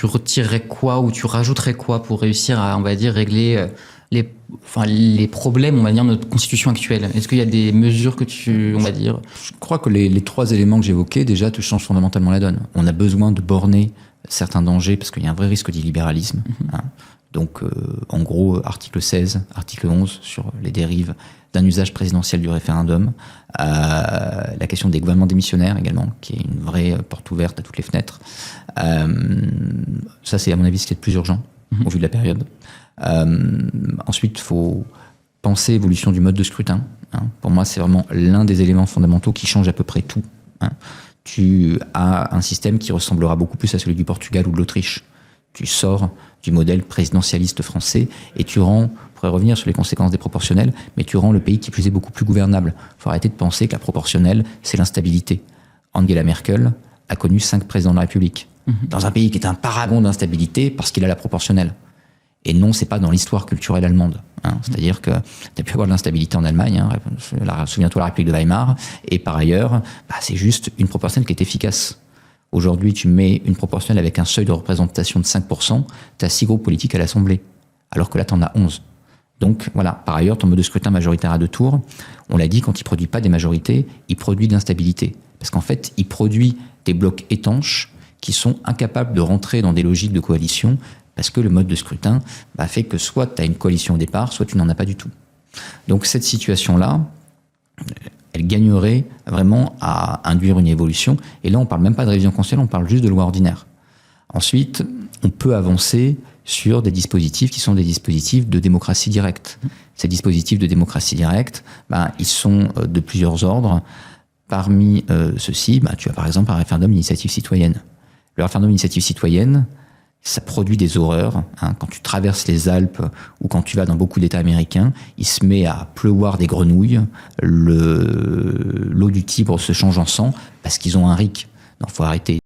tu retirerais quoi ou tu rajouterais quoi pour réussir à, on va dire, régler les problèmes, on va dire, de notre constitution actuelle? Est-ce qu'il y a des mesures que on va dire... Je crois que les trois éléments que j'évoquais, déjà, te changent fondamentalement la donne. On a besoin de borner certains dangers parce qu'il y a un vrai risque d'illibéralisme. Hein. Donc, en gros, article 16, article 11 sur les dérives d'un usage présidentiel du référendum. La question des gouvernements démissionnaires également, qui est une vraie porte ouverte à toutes les fenêtres. Ça, c'est à mon avis ce qui est le plus urgent au vu de la période. Ensuite, il faut penser l'évolution du mode de scrutin. Hein. Pour moi, c'est vraiment l'un des éléments fondamentaux qui change à peu près tout. Hein. Tu as un système qui ressemblera beaucoup plus à celui du Portugal ou de l'Autriche. Tu sors du modèle présidentialiste français et tu rends, on pourrait revenir sur les conséquences des proportionnelles, mais tu rends le pays qui plus est beaucoup plus gouvernable. Il faut arrêter de penser que la proportionnelle, c'est l'instabilité. Angela Merkel a connu 5 présidents de la République. Dans un pays qui est un paragon d'instabilité parce qu'il a la proportionnelle. Et non, c'est pas dans l'histoire culturelle allemande. Hein. C'est-à-dire que tu as pu avoir de l'instabilité en Allemagne, hein. Souviens-toi la République de Weimar, et par ailleurs, c'est juste une proportionnelle qui est efficace. Aujourd'hui, tu mets une proportionnelle avec un seuil de représentation de 5%, tu as 6 groupes politiques à l'Assemblée, alors que là, tu en as 11. Donc voilà, par ailleurs, ton mode de scrutin majoritaire à 2 tours, on l'a dit, quand il produit pas des majorités, il produit de l'instabilité. Parce qu'en fait, il produit des blocs étanches qui sont incapables de rentrer dans des logiques de coalition, parce que le mode de scrutin fait que soit tu as une coalition au départ, soit tu n'en as pas du tout. Donc cette situation-là, elle gagnerait vraiment à induire une évolution. Et là, on ne parle même pas de révision constitutionnelle, on parle juste de loi ordinaire. Ensuite, on peut avancer sur des dispositifs qui sont des dispositifs de démocratie directe. Ces dispositifs de démocratie directe, ils sont de plusieurs ordres. Parmi ceux-ci, tu as par exemple un référendum d'initiative citoyenne. Le référendum d'initiative citoyenne, ça produit des horreurs. Hein. Quand tu traverses les Alpes ou quand tu vas dans beaucoup d'États américains, il se met à pleuvoir des grenouilles, l'eau du Tibre se change en sang parce qu'ils ont un RIC. Non, faut arrêter.